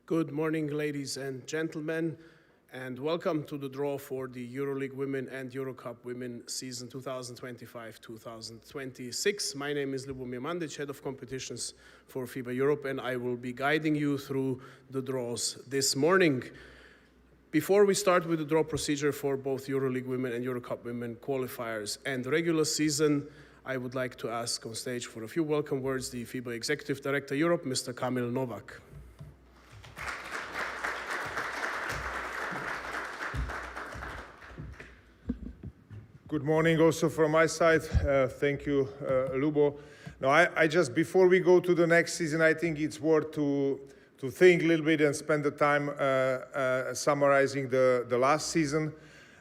Good morning, ladies and gentlemen, and welcome to the draw for the EuroLeague Women and EuroCup Women season 2025-2026. My name is Ljubomir Mandic, Head of Competitions for FIBA Europe, and I will be guiding you through the draws this morning. Before we start with the draw procedure for both EuroLeague Women and EuroCup Women qualifiers and regular season, I would like to ask on stage for a few welcome words the FIBA Executive Director Europe, Mr. Kamil Novak. Good morning also from my side. Thank you, Lubo. Now, I just, before we go to the next season, I think it's worth to think a little bit and spend the time summarizing the last season.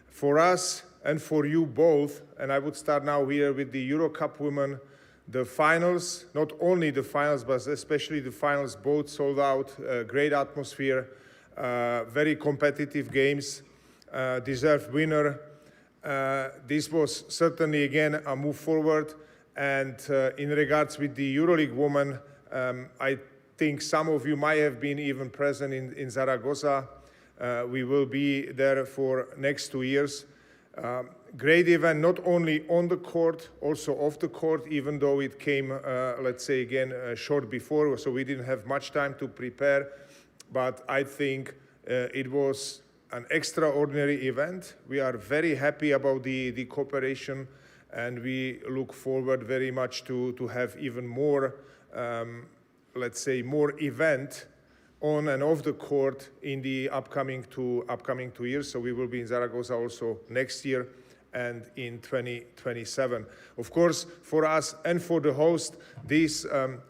For us and for you both, and I would start now here with the EuroCup Women, the finals, not only the finals, but especially the finals, both sold out, great atmosphere, very competitive games, deserved winner. This was certainly, again, a move forward. And in regards with the EuroLeague Women, I think some of you might have been even present in Zaragoza. We will be there for next 2 years. Great event, not only on the court, also off the court, even though it came, let's say again, short before, so we didn't have much time to prepare. But I think it was an extraordinary event. We are very happy about the cooperation, and we look forward very much to have even more, let's say, more event on and off the court in the upcoming two years. So we will be in Zaragoza also next year and in 2027. Of course, for us and for the host, this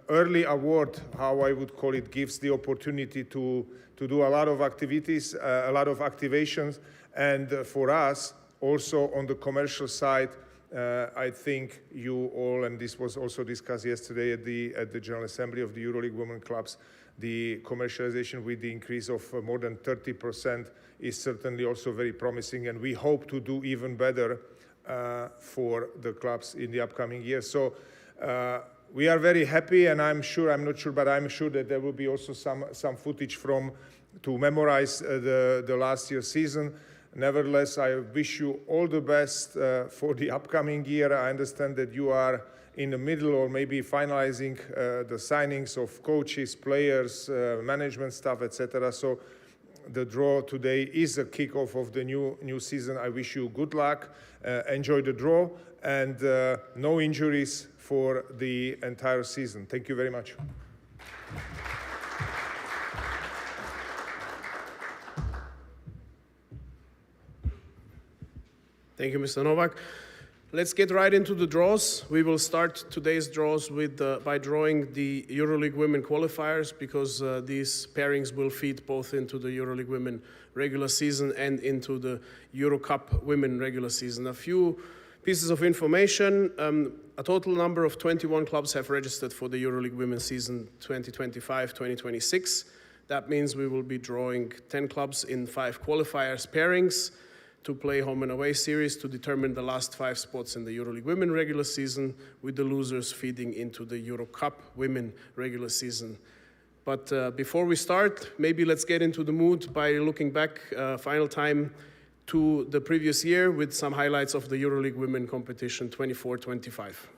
early award, how I would call it, gives the opportunity to do a lot of activities, a lot of activations, and for us, also on the commercial side, I think you all, and this was also discussed yesterday at the General Assembly of the EuroLeague Women Clubs, the commercialization with the increase of more than 30% is certainly also very promising, and we hope to do even better for the clubs in the upcoming years. So we are very happy, and I'm not sure, but I'm sure that there will be also some footage to memorize the last year's season. Nevertheless, I wish you all the best for the upcoming year. I understand that you are in the middle or maybe finalizing the signings of coaches, players, management staff, etc. So the draw today is a kickoff of the new season. I wish you good luck, enjoy the draw, and no injuries for the entire season. Thank you very much. Thank you, Mr. Novak. Let's get right into the draws. We will start today's draws by drawing the EuroLeague Women qualifiers, because these pairings will feed both into the EuroLeague Women regular season and into the EuroCup Women regular season. A few pieces of information. A total number of 21 clubs have registered for the EuroLeague Women season 2025-2026. That means we will be drawing 10 clubs in 5 qualifiers pairings to play home and away series to determine the last 5 spots in the EuroLeague Women regular season, with the losers feeding into the EuroCup Women regular season. But before we start, maybe let's get into the mood by looking back final time to the previous year with some highlights of the EuroLeague Women competition 24-25.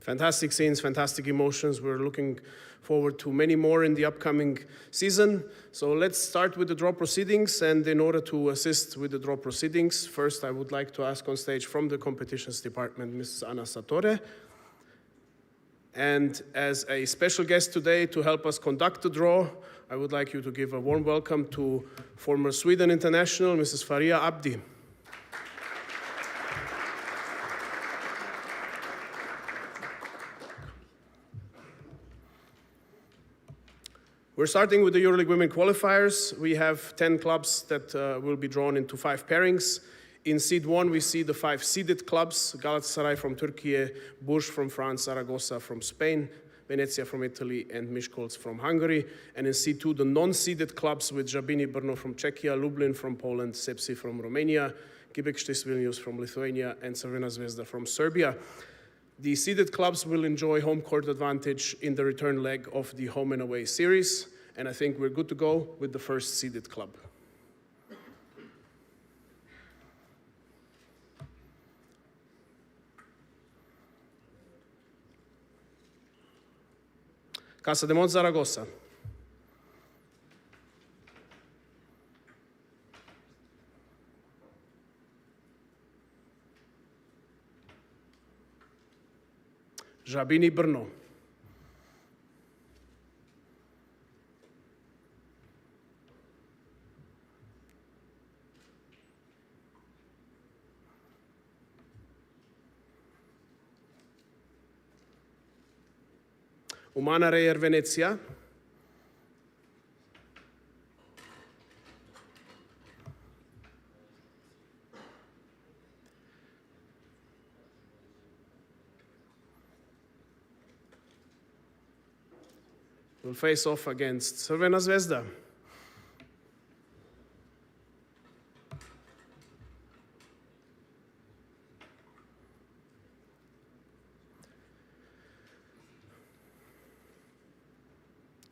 Fantastic scenes, fantastic emotions. We're looking forward to many more in the upcoming season. So let's start with the draw proceedings. And in order to assist with the draw proceedings, first I would like to ask on stage from the competitions department, Mrs. Anna Satore. And as a special guest today to help us conduct the draw, I would like you to give a warm welcome to former Sweden international, Mrs. Faria Abdi. We're starting with the EuroLeague Women qualifiers. We have 10 clubs that will be drawn into 5 pairings. In seed 1, we see the 5 seeded clubs: Galatasaray from Turkey, Bourges from France, Zaragoza from Spain, Venezia from Italy, and Miskolc from Hungary. And in seed 2, the non-seeded clubs with Žabini Brno from Czechia, Lublin from Poland, Sepsi from Romania, Kibekštis Vilnius from Lithuania, and Crvena Zvezda from Serbia. The seeded clubs will enjoy home court advantage in the return leg of the home and away series, and I think we're good to go with the first seeded club. Casa de Mont Zaragoza. Žabini Brno. Umana Reyer Venezia. Will face off against Crvena Zvezda.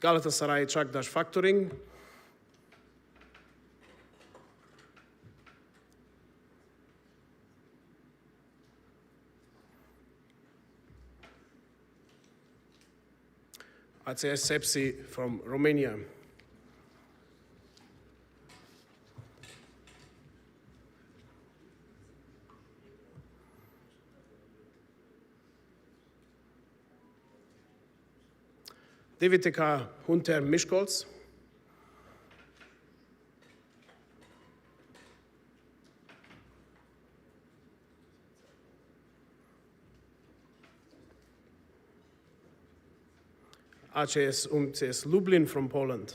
Galatasaray Çakdaş Factoring. ACS Sepsi from Romania. DVTK Hunter Miskolc. ACS UMCS Lublin from Poland.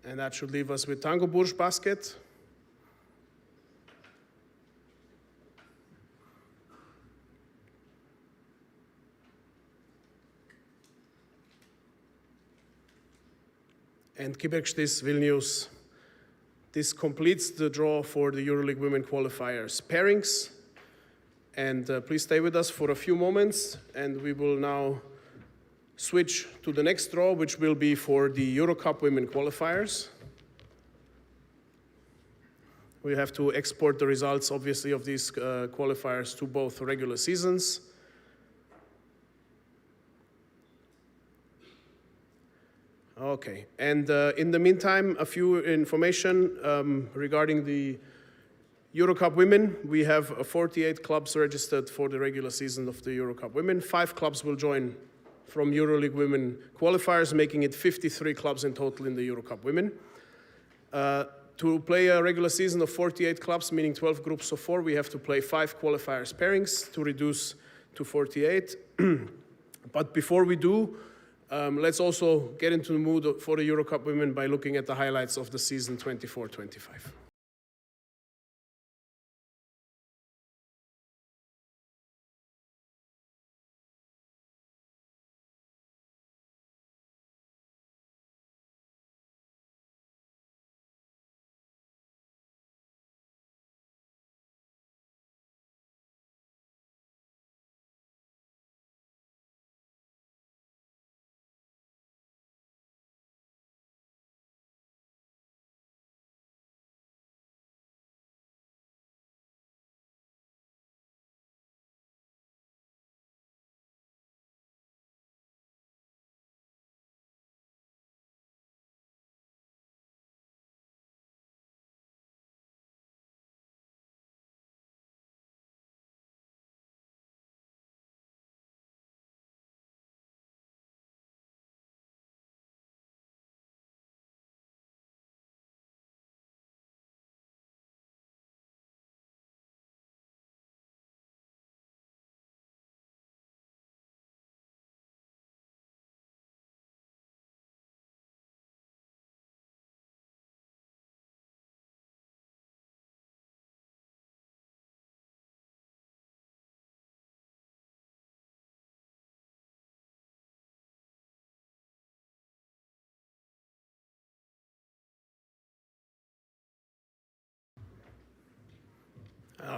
And that should leave us with Tango Bourges Basket. And Kibekštis Vilnius. This completes the draw for the EuroLeague Women qualifiers pairings. And please stay with us for a few moments, and we will now switch to the next draw, which will be for the EuroCup Women qualifiers. We have to export the results, obviously, of these qualifiers to both regular seasons. Okay, and in the meantime, a few information regarding the EuroCup Women. We have 48 clubs registered for the regular season of the EuroCup Women. 5 clubs will join from EuroLeague Women qualifiers, making it 53 clubs in total in the EuroCup Women. To play a regular season of 48 clubs, meaning 12 groups of 4, we have to play 5 qualifiers pairings to reduce to 48. But before we do, let's also get into the mood for the EuroCup Women by looking at the highlights of the season 24-25.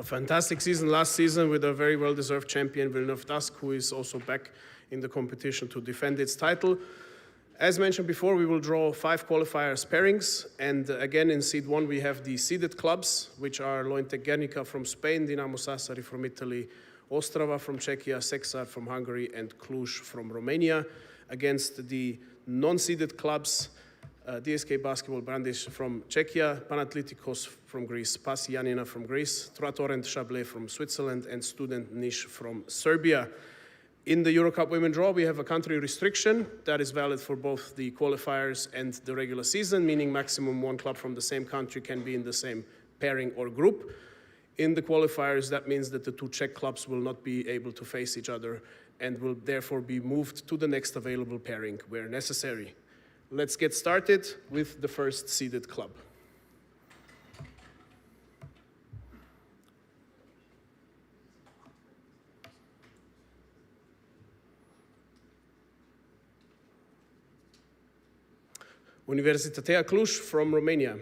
A fantastic season last season with a very well-deserved champion, Villeneuve Dusk, who is also back in the competition to defend its title. As mentioned before, we will draw 5 qualifiers pairings, and again in Seed 1 we have the seeded clubs, which are Lointe Guernica from Spain, Dinamo Sassari from Italy, Ostrava from Czechia, Sexar from Hungary, and Cluj from Romania, against the non-seeded clubs, DSK Basketball Brandish from Czechia, Panathinaikos from Greece, PAS Yanina from Greece, Tratorrent Chablais from Switzerland, and Student Niš from Serbia. In the EuroCup Women draw, we have a country restriction that is valid for both the qualifiers and the regular season, meaning maximum 1 club from the same country can be in the same pairing or group. In the qualifiers, that means that the 2 Czech clubs will not be able to face each other and will therefore be moved to the next available pairing where necessary. Let's get started with the first seeded club. Universitatea Cluj from Romania.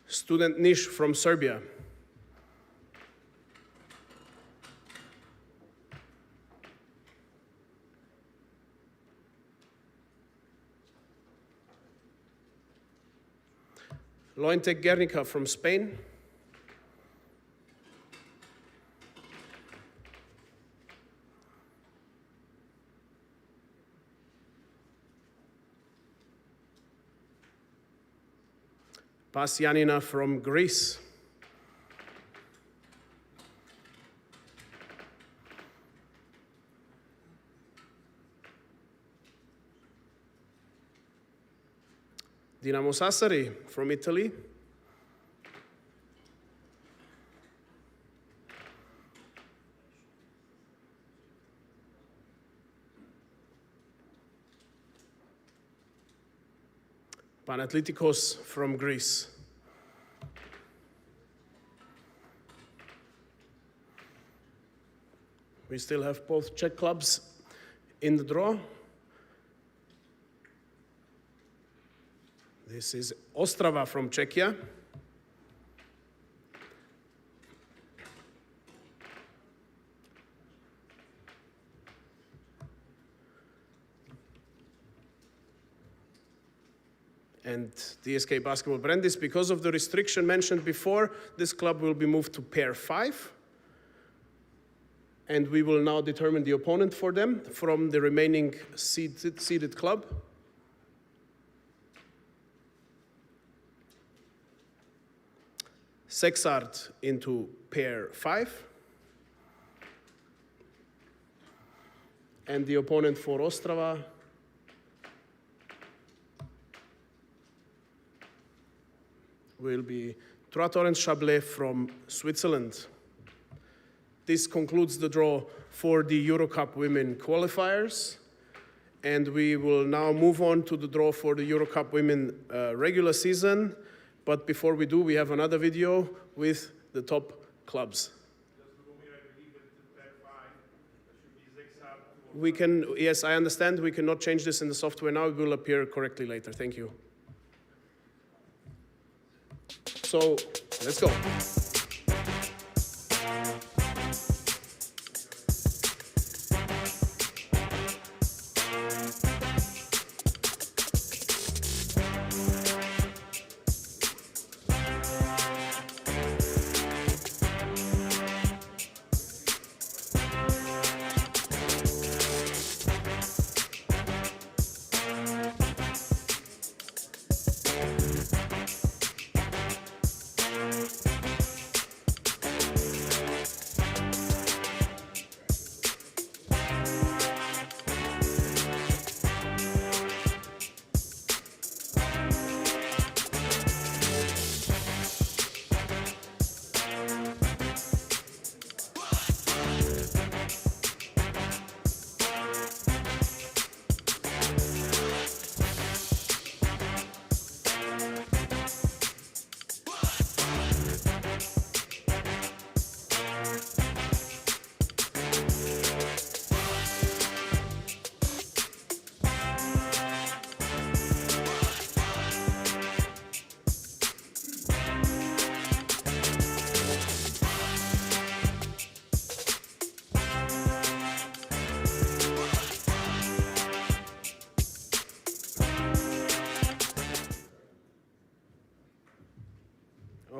Student Niš from Serbia. Lointe Guernica from Spain. PAS Yanina from Greece. Dinamo Sassari from Italy. Panathinaikos from Greece. We still have both Czech clubs in the draw. This is Ostrava from Czechia. And DSK Basketball Brandis, because of the restriction mentioned before, this club will be moved to pair 5. And we will now determine the opponent for them from the remaining seeded club. Sexart into pair 5. And the opponent for Ostrava will be Tratorrent Chablais from Switzerland. This concludes the draw for the EuroCup Women qualifiers. And we will now move on to the draw for the EuroCup Women regular season. But before we do, we have another video with the top clubs. We can, yes, I understand. We cannot change this in the software now. It will appear correctly later. Thank you. So, let's go.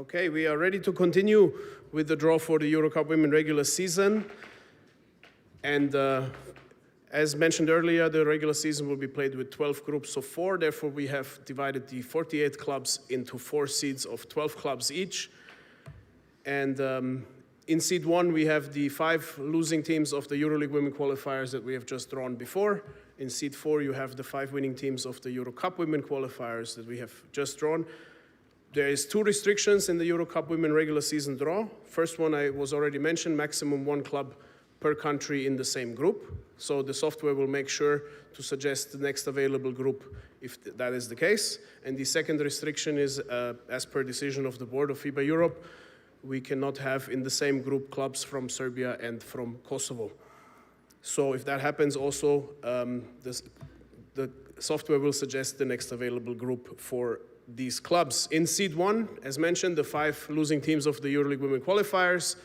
Okay, we are ready to continue with the draw for the EuroCup Women regular season. And as mentioned earlier, the regular season will be played with 12 groups of 4. Therefore, we have divided the 48 clubs into 4 seeds of 12 clubs each. And in seed 1, we have the 5 losing teams of the EuroLeague Women qualifiers that we have just drawn before. In seed 4, you have the 5 winning teams of the EuroCup Women qualifiers that we have just drawn. There is 2 restrictions in the EuroCup Women regular season draw. First one I was already mentioned, maximum 1 club per country in the same group. So the software will make sure to suggest the next available group if that is the case. And the second restriction is, as per decision of the board of FIBA Europe, we cannot have in the same group clubs from Serbia and from Kosovo. So if that happens also, the software will suggest the next available group for these clubs. In seed 1, as mentioned, the 5 losing teams of the EuroLeague Women qualifiers,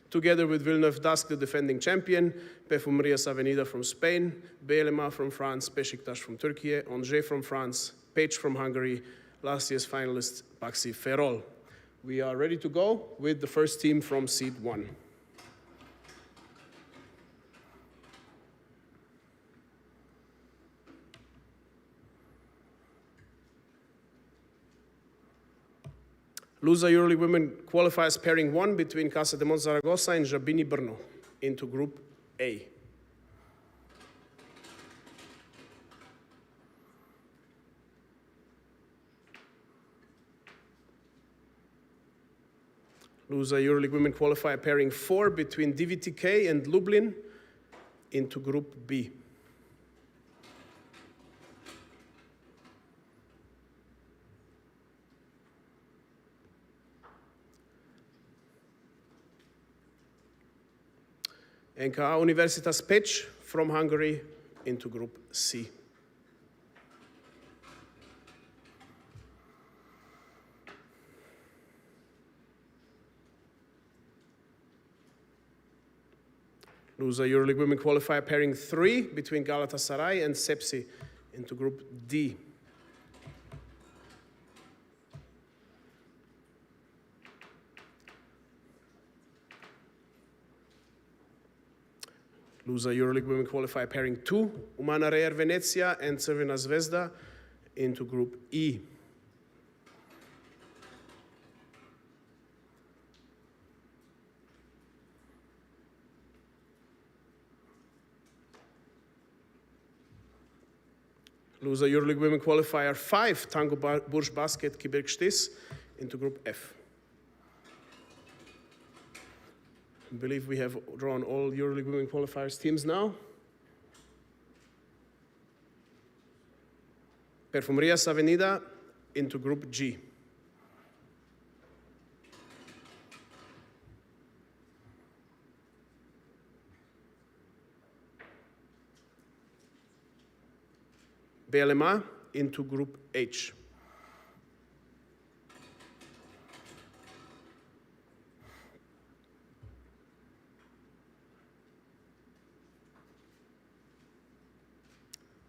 together with Villeneuve Dask, the defending champion, Perfumerias Avenida from Spain, BLMA from France, Beşiktaş from Turkey, Angers from France, Page from Hungary, last year's finalist, Baxi Ferrol. We are ready to go with the first team from seed 1. Loser EuroLeague Women qualifiers pairing 1 between Casa de Mont Zaragoza and Jabini Brno into Group A. Loser EuroLeague Women qualifier pairing 4 between DVTK and Lublin into Group B. NKA Universitas Peć from Hungary into Group C. Loser EuroLeague Women qualifier pairing 3 between Galatasaray and Sepsi into Group D. Loser EuroLeague Women qualifier pairing 2, Umana Reer Venezia and Crvena Zvezda into Group E. Loser EuroLeague Women qualifier 5, Tango Burj Basket Kibirkštis into Group F. I believe we have drawn all EuroLeague Women qualifiers teams now. Perfumerias Avenida into Group G. BLMA into Group H.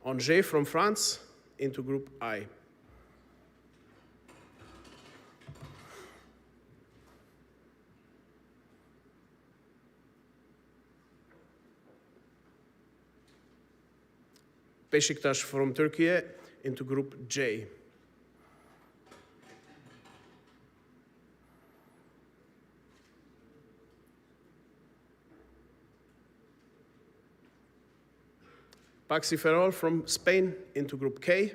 Angers from France into Group I. Beşiktaş from Turkey into Group J. Baxi Ferrol from Spain into Group K.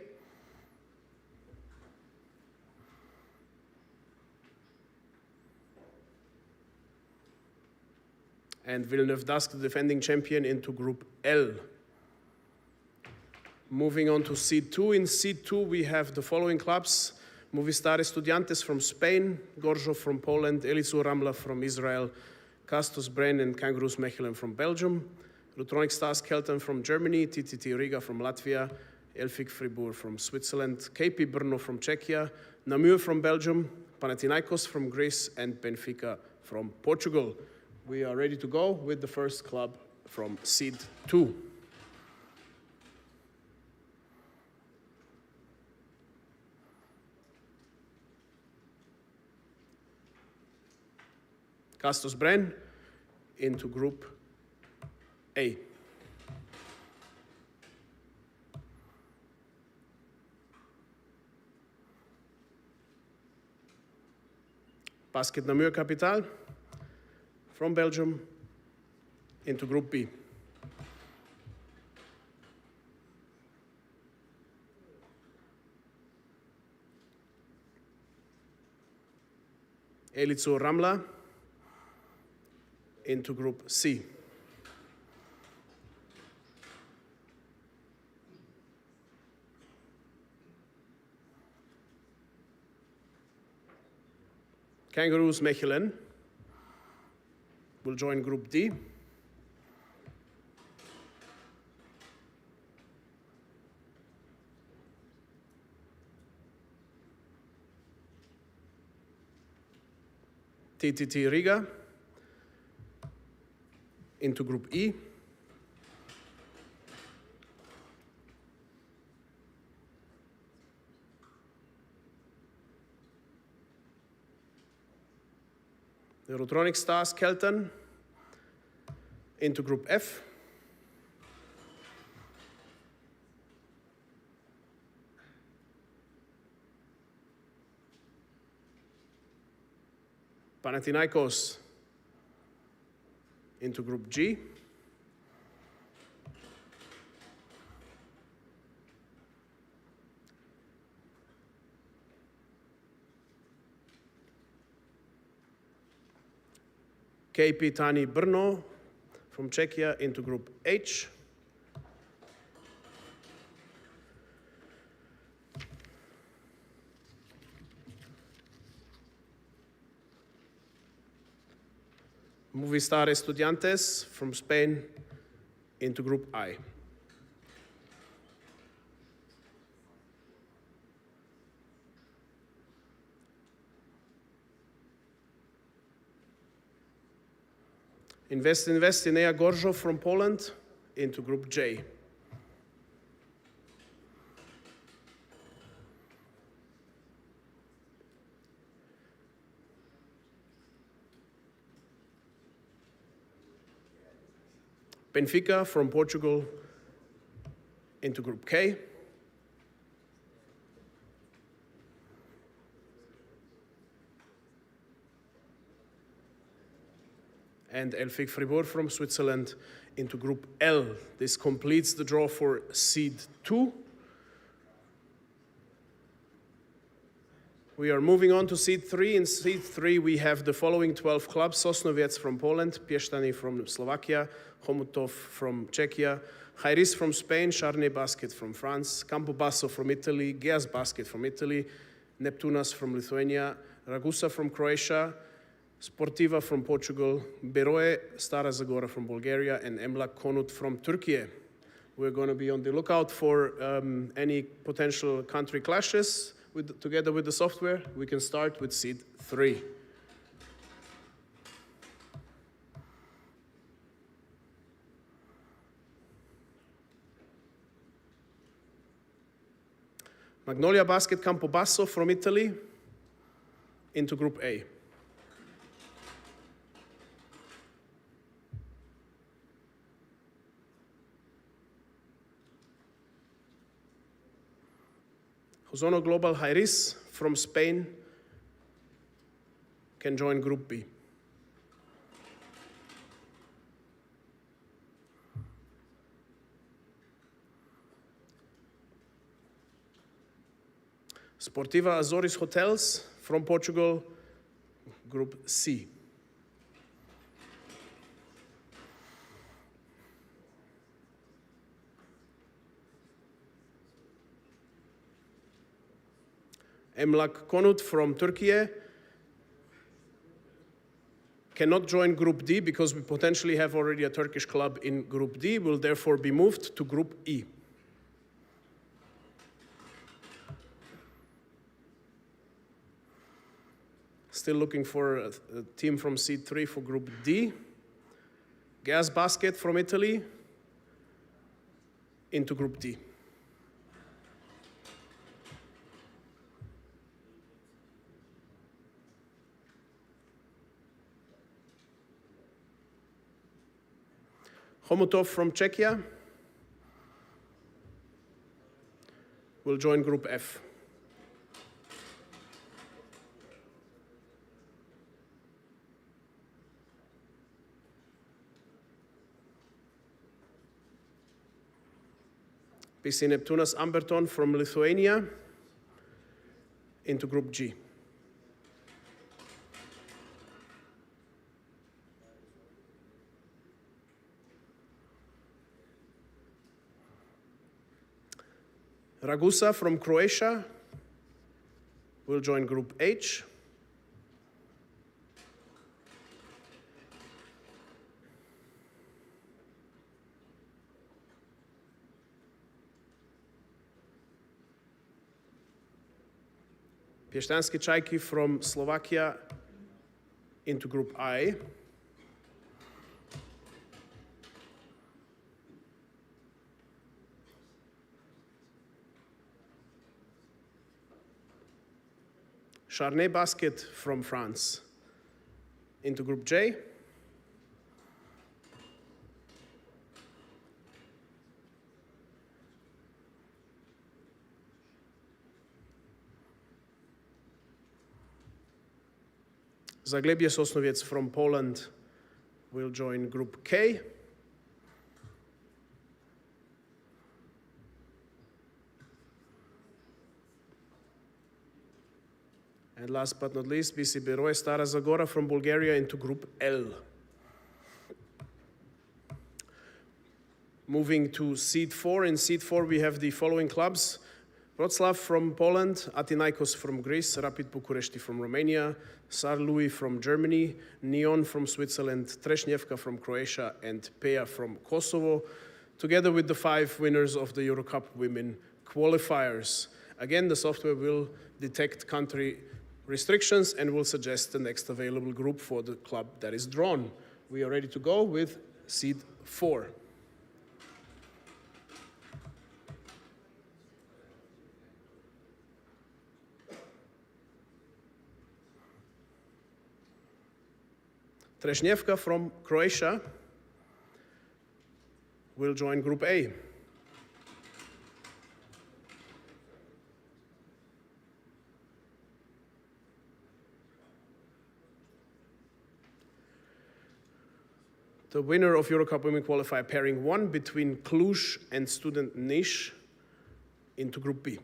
And Villeneuve Dask, the defending champion, into Group L. Moving on to Seed 2. In Seed 2, we have the following clubs. Movistar Estudiantes from Spain, Gorzów from Poland, Elisu Ramla from Israel, Castus Bren and Kangaroos Mechelen from Belgium, Lutronic Stars Kelten from Germany, TTT Riga from Latvia, Elfik Fribourg from Switzerland, KP Brno from Czechia, Namur from Belgium, Panathinaikos from Greece, and Benfica from Portugal. We are ready to go with the first club from Seed 2. Castos Bren into Group A. Basket Namur Capital from Belgium into Group B. Elitsu Ramla into Group C. Kangaroos Mechelen will join Group D. TTT Riga into Group E. Neurotronic Stars Kelten into Group F. Panathinaikos into Group G. KP Tani Brno from Czechia into Group H. Movistar Estudiantes from Spain into Group I. Invest Inea Gorzów from Poland into Group J. Benfica from Portugal into Group K. And Elfig Fribourg from Switzerland into Group L. This completes the draw for Seed 2. We are moving on to Seed 3. In Seed 3, we have the following 12 clubs: Sosnowiec from Poland, Pieszczany from Slovakia, Chomutov from Czechia, Jairis from Spain, Charnay Basket from France, Campobasso from Italy, Geas Basket from Italy, Neptunas from Lithuania, Ragusa from Croatia, Sportiva from Portugal, Beroe, Stara Zagora from Bulgaria, and Emlak Konut from Turkey. We're going to be on the lookout for any potential country clashes together with the software. We can start with Seed 3. Magnolia Basket Campobasso from Italy into Group A. Ozono Global Jairis from Spain can join Group B. Sportiva Azores Hotels from Portugal, Group C. Emlak Konut from Turkey cannot join Group D because we potentially have already a Turkish club in Group D, will therefore be moved to Group E. Still looking for a team from Seed 3 for Group D. Gas Basket from Italy into Group D. Chomutov from Czechia will join Group F. PC Neptunas Amberton from Lithuania into Group G. Ragusa from Croatia will join Group H. Piesztansky Czajki from Slovakia into Group I. Charnay Basket from France into Group J. Zagłębie Sosnowiec from Poland will join Group K. And last but not least, BC Beroe Stara Zagora from Bulgaria into Group L. Moving to Seed 4. In Seed 4, we have the following clubs. Wroclaw from Poland, Athinaikos from Greece, Rapid Bucuresti from Romania, Sarlui from Germany, Nyon from Switzerland, Trešnjevka from Croatia, and Peja from Kosovo, together with the 5 winners of the EuroCup Women qualifiers. Again, the software will detect country restrictions and will suggest the next available group for the club that is drawn. We are ready to go with Seed 4. Trešnjevka from Croatia will join Group A. The winner of EuroCup Women qualifier pairing 1 between Cluj and Student Niš into Group B.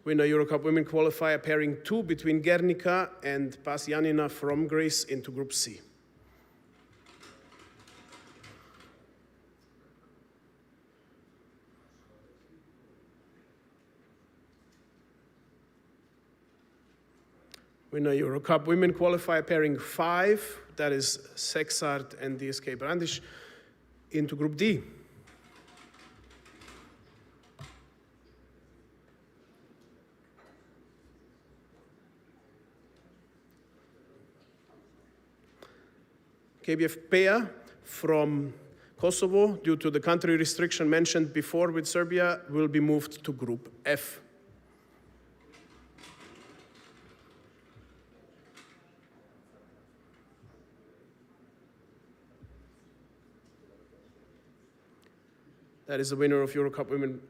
Winner EuroCup Women qualifier pairing 2 between Guernica and Pasianina from Greece into Group C. Winner EuroCup Women qualifier pairing 5, that is Sexart and DSK Brandish, into Group D. KBF Peja from Kosovo, due to the country restriction mentioned before with Serbia, will be moved to Group F. That is the winner of EuroCup Women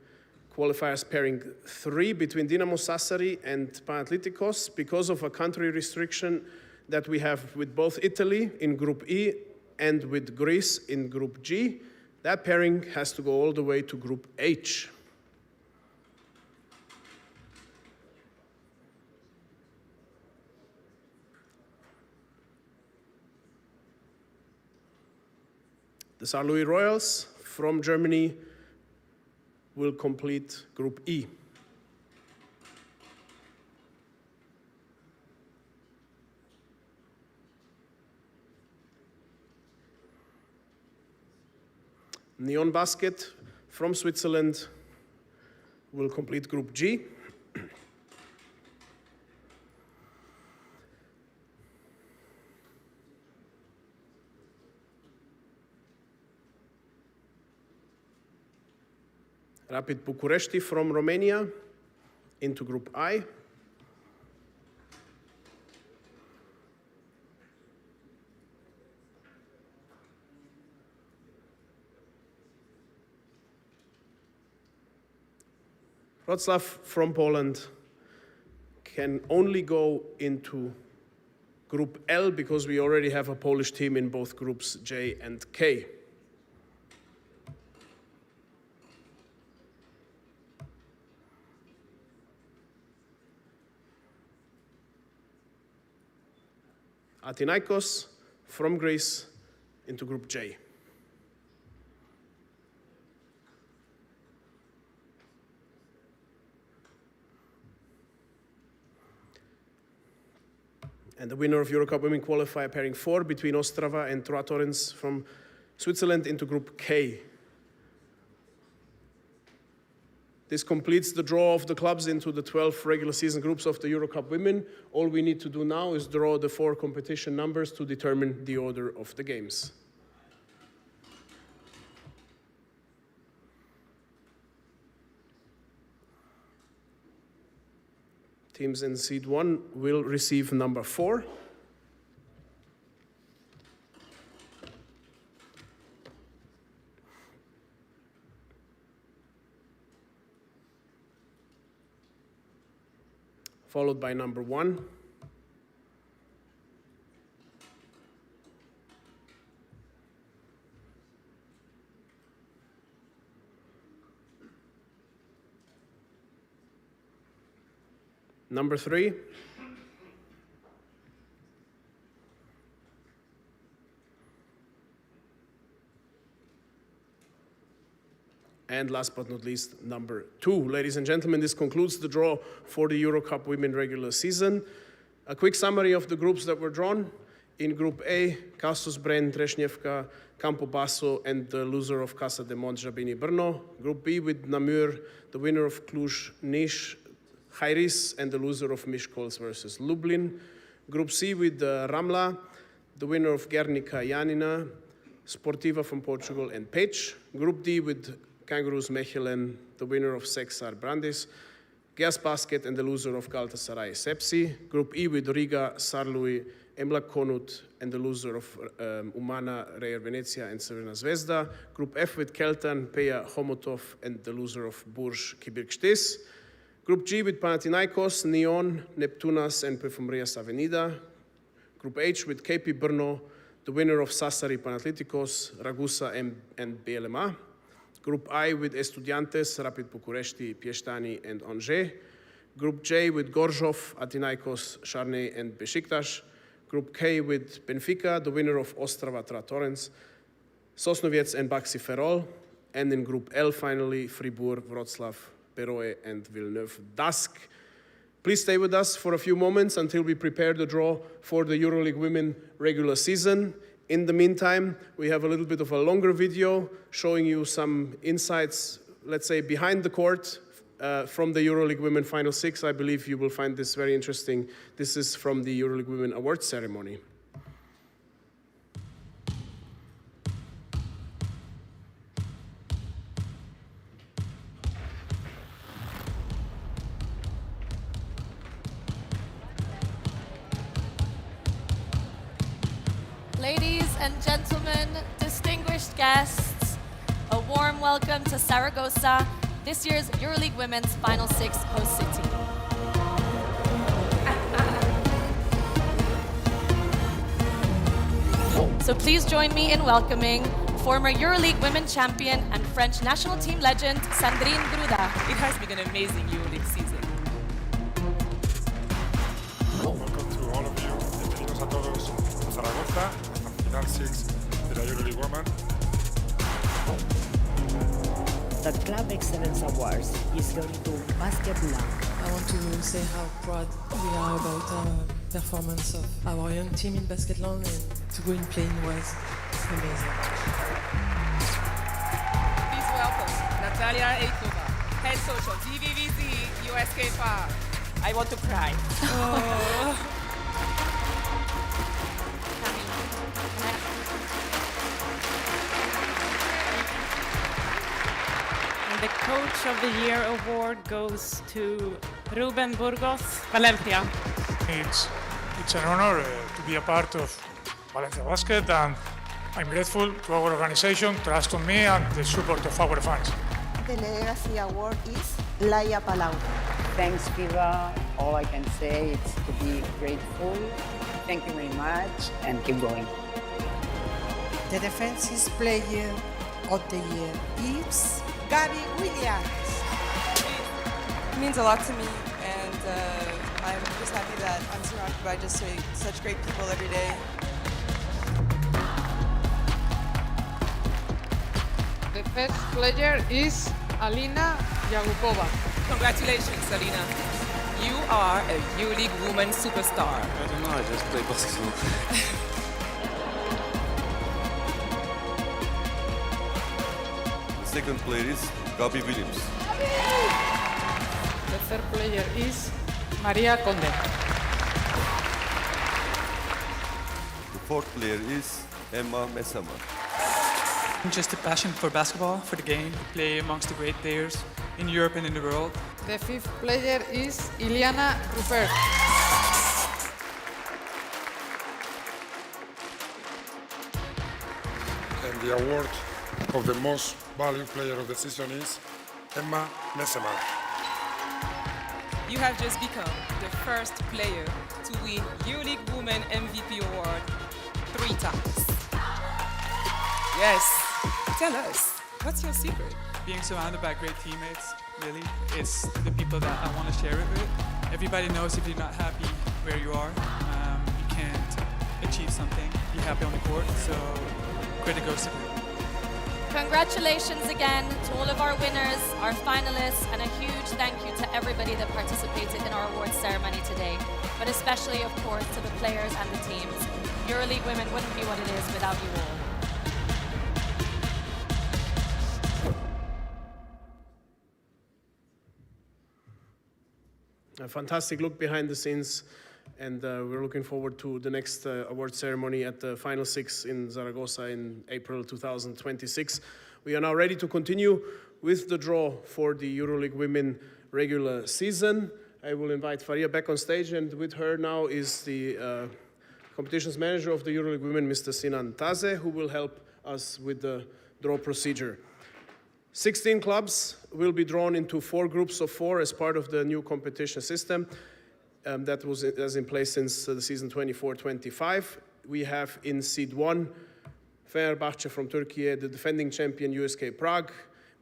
qualifiers pairing 3 between Dinamo Sassari and Panathinaikos because of a country restriction that we have with both Italy in Group E and with Greece in Group G. That pairing has to go all the way to Group H. The Saarlouis Royals from Germany will complete Group E. Nyon Basket from Switzerland will complete Group G. Rapid Bucuresti from Romania into Group I. Wrocław from Poland can only go into Group L because we already have a Polish team in both Groups J and K. Athinaikos from Greece into Group J. And the winner of EuroCup Women qualifier pairing 4 between Ostrava and Trois Torrens from Switzerland into Group K. This completes the draw of the clubs into the 12 regular season groups of the EuroCup Women. All we need to do now is draw the 4 competition numbers to determine the order of the games. Teams in Seed 1 will receive number 4. Followed by number 1. Number 3. And last but not least, number 2. Ladies and gentlemen, this concludes the draw for the EuroCup Women regular season. A quick summary of the groups that were drawn. In Group A, Kasus Bren, Trešnjevka, Campobasso, and the loser of Casa de Mont, Jabini Brno. Group B with Namur, the winner of Cluj, Niš, Jairis, and the loser of Miskolc versus Lublin. Group C with Ramla, the winner of Guernica Janina, Sportiva from Portugal, and Pech. Group D with Kangaroos Mechelen, the winner of Sexar Brandis, Gas Basket, and the loser of Galatasaray Sepsi. Group E with Riga, Sarlui, Emlak Konut, and the loser of Umana, Reyer Venezia, and Crvena Zvezda. Group F with Keltan, Peja Homotov, and the loser of Burj Kibirkštis. Group G with Panathinaikos, Neon, Neptunas, and Perfumerías Avenida. Group H with KP Brno, the winner of Sassari Panathinaikos, Ragusa, and BLMA. Group I with Estudiantes, Rapid Bucuresti, Piestani, and Angers. Group J with Gorzhov, Athinaikos, Charney, and Besiktas. Group K with Benfica, the winner of Ostrava Trois Torrens, Sosnowiec, and Baxi Ferrol. And in Group L, finally, Fribourg, Wrocław, Beroe, and Villeneuve d'Ascq. Please stay with us for a few moments until we prepare the draw for the EuroLeague Women regular season. In the meantime, we have a little bit of a longer video showing you some insights, let's say, behind the court from the EuroLeague Women Final 6. I believe you will find this very interesting. This is from the EuroLeague Women Awards ceremony. Ladies and gentlemen, distinguished guests, a warm welcome to Saragossa, this year's EuroLeague Women's Final 6 host city. So please join me in welcoming former EuroLeague Women champion and French national team legend, Sandrine Gruda. It has been an amazing EuroLeague season. Welcome to all of you. Bienvenidos a todos a Zaragoza, a Final 6 de la EuroLeague Women. The Club Excellence Awards is going to Basket Blanc. I want to say how proud we are about the performance of our young team in Basketland, and to go in playing was amazing. Please welcome Natalia Eikova, head social, DVVZ, USK FAR. I want to cry. The Coach of the Year award goes to Ruben Burgos, Valencia. It's an honor to be a part of Valencia Basket, and I'm grateful to our organization, trust on me, and the support of our fans. The Legacy Award is Laia Palau. Thanks, FIBA. All I can say is to be grateful. Thank you very much, and keep going. The Defensive Player of the Year is Gabby Williams. It means a lot to me, and I'm just happy that I'm surrounded by just such great people every day. The first player is Alina Yagupova. Congratulations, Alina. You are a EuroLeague Women superstar. I don't know, I just play basketball. The second player is Gabby Williams. The third player is Maria Conde. The fourth player is Emma Mesama. Just a passion for basketball, for the game, to play amongst the great players in Europe and in the world. The fifth player is Iliana Rupert. And the award of the most valued player of the season is Emma Mesema. You have just become the first player to win EuroLeague Women MVP award 3 times. Yes. Tell us, what's your secret? Being surrounded by great teammates, really, it's the people that I want to share it with. Everybody knows if you're not happy where you are, you can't achieve something, be happy on the court, so credit goes to them. Congratulations again to all of our winners, our finalists, and a huge thank you to everybody that participated in our awards ceremony today, but especially, of course, to the players and the teams. EuroLeague Women wouldn't be what it is without you all. A fantastic look behind the scenes, and we're looking forward to the next award ceremony at the Final Six in Zaragoza in April 2026. We are now ready to continue with the draw for the EuroLeague Women regular season. I will invite Faria back on stage, and with her now is the competitions manager of the EuroLeague Women, Mr. Sinan Taze, who will help us with the draw procedure. 16 clubs will be drawn into 4 groups of 4 as part of the new competition system that was in place since the season 24-25. We have in seed 1, Fenerbahce from Turkey, the defending champion USK Prague,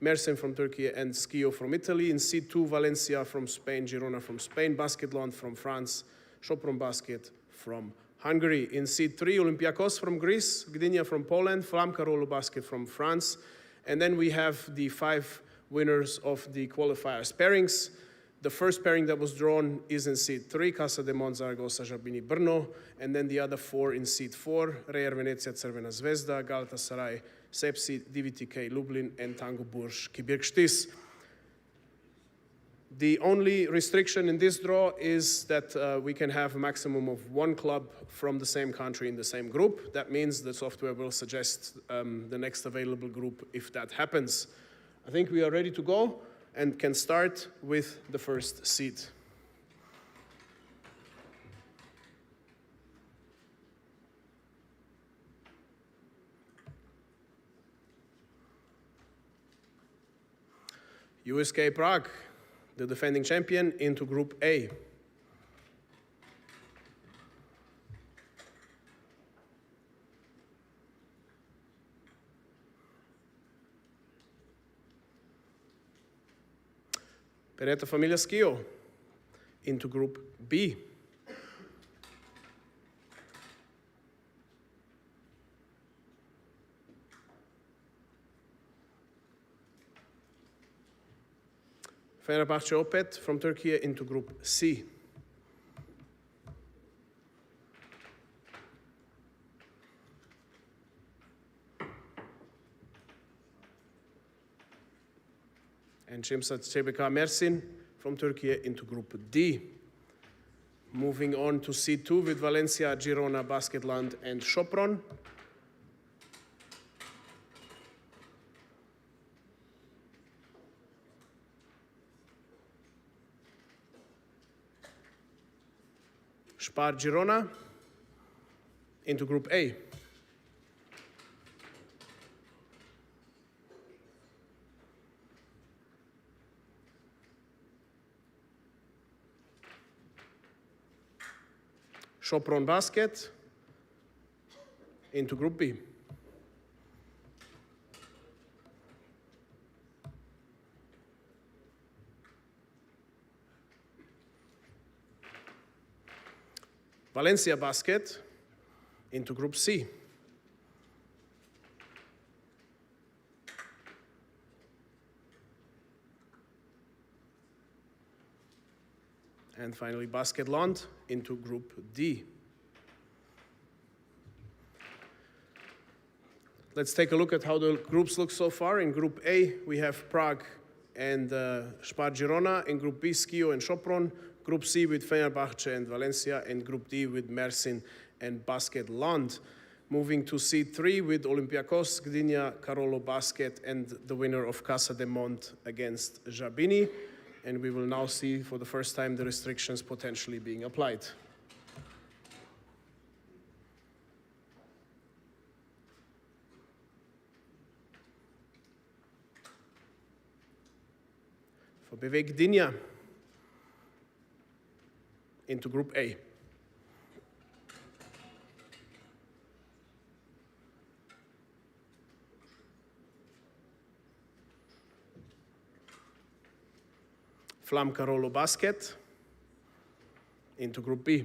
Mersin from Turkey, and Schio from Italy. In seed 2, Valencia from Spain, Girona from Spain, Basketland from France, Sopron Basket from Hungary. In seed 3, Olympiakos from Greece, Gdynia from Poland, Flamka Rolo Basket from France. And then we have the 5 winners of the qualifiers pairings. The first pairing that was drawn is in seed 3, Casa de Mon, Zaragoza, Jabini, Brno. And then the other 4 in seed 4, Reyer Venezia, Crvena Zvezda, Galatasaray, Sepsi, DVTK, Lublin, and Tango Burj, Kibirkštis. The only restriction in this draw is that we can have a maximum of 1 club from the same country in the same group. That means the software will suggest the next available group if that happens. I think we are ready to go and can start with the first seed. USK Prague, the defending champion, into Group A. Peretta Famiglia Schio into Group B. Fenerbahce Opet from Turkey into Group C. And Cimsat CBK Mersin from Turkey into Group D. Moving on to C2 with Valencia, Girona, Basketland, and Sopron. Spar Girona into Group A. Sopron Basket into Group B. Valencia Basket into Group C. And finally, Basket Lund into Group D. Let's take a look at how the groups look so far. In Group A, we have Prague and Spar Girona. In Group B, Schio and Sopron. Group C with Fenerbahce and Valencia. And Group D with Mersin and Basket Lund. Moving to Seed 3 with Olympiacos, Gdynia, Karolo Basket, and the winner of Casa de Mont against Jabini. And we will now see for the first time the restrictions potentially being applied. For BW Gdynia into Group A. Flam Karolo Basket into Group B.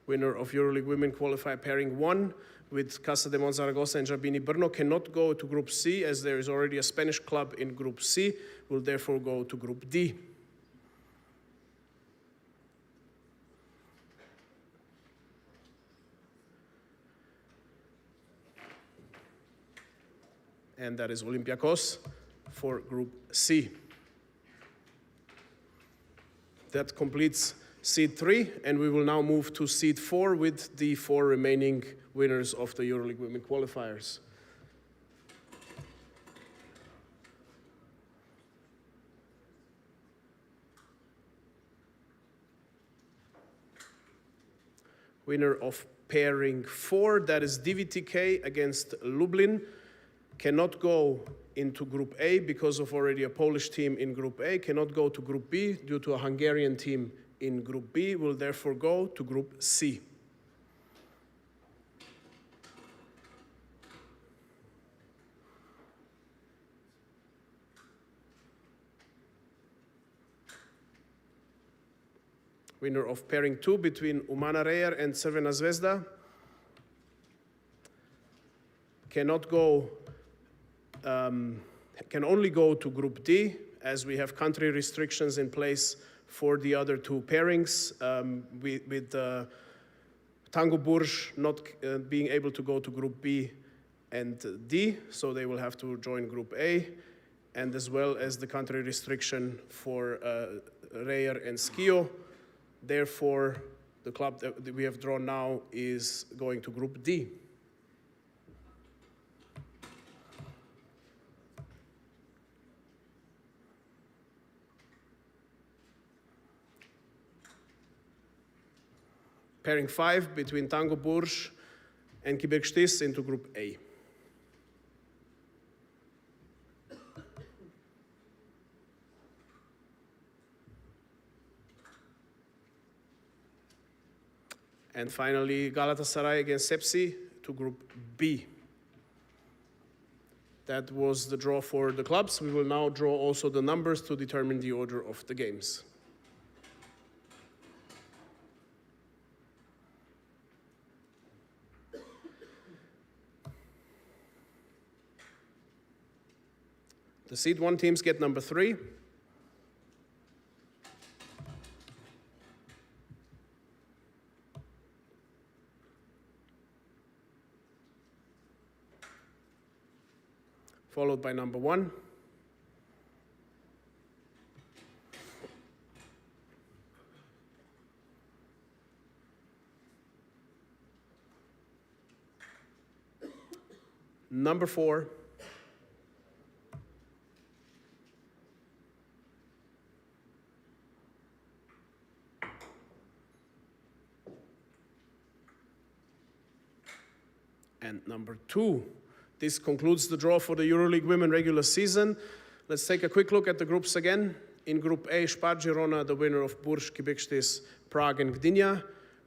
Winner of EuroLeague Women Qualifier Pairing 1 with Casa de Mont Zaragoza and Jabini Brno cannot go to Group C as there is already a Spanish club in Group C, will therefore go to Group D. And that is Olympiacos for Group C. That completes Seed 3, and we will now move to Seed 4 with the 4 remaining winners of the EuroLeague Women qualifiers. Winner of Pairing 4, that is DVTK against Lublin, cannot go into Group A because of already a Polish team in Group A, cannot go to Group B due to a Hungarian team in Group B, will therefore go to Group C. Winner of Pairing 2 between Umana Reyer and Crvena Zvezda cannot go, can only go to Group D, as we have country restrictions in place for the other 2 pairings, with Tango Burj not being able to go to Group B and D, so they will have to join Group A, and as well as the country restriction for Reyer and Schio. Therefore, the club that we have drawn now is going to Group D. Pairing 5 between Tango Burj and Kibirkštis into Group A. And finally, Galatasaray against Sepsi to Group B. That was the draw for the clubs. We will now draw also the numbers to determine the order of the games. The Seed 1 teams get number 3. Followed by number 1. number 4. And number 2. This concludes the draw for the EuroLeague Women regular season. Let's take a quick look at the groups again. In Group A, Spar Girona, the winner of Burj Kibikštis, Prague and Gdynia.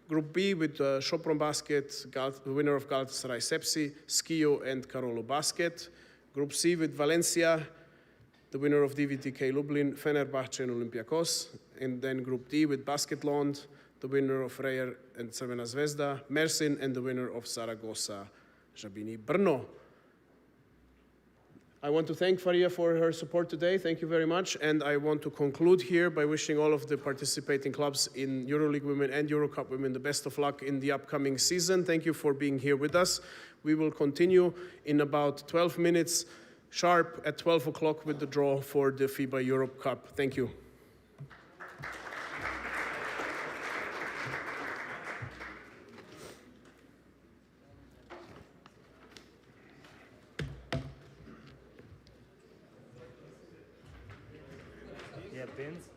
Group B with Sopron Basket, the winner of Galatasaray Sepsi, Skio and Karolo Basket. Group C with Valencia, the winner of DVTK Lublin, Fenerbahce and Olympiakos. And then Group D with Basketland, the winner of Reyer and Crvena Zvezda, Mersin, and the winner of Zaragoza, Žabini Brno. I want to thank Faria for her support today. Thank you very much. And I want to conclude here by wishing all of the participating clubs in EuroLeague Women and EuroCup Women the best of luck in the upcoming season. Thank you for being here with us. We will continue in about 12 minutes sharp at 12 o'clock with the draw for the FIBA Europe Cup. Thank you. Yeah, pins.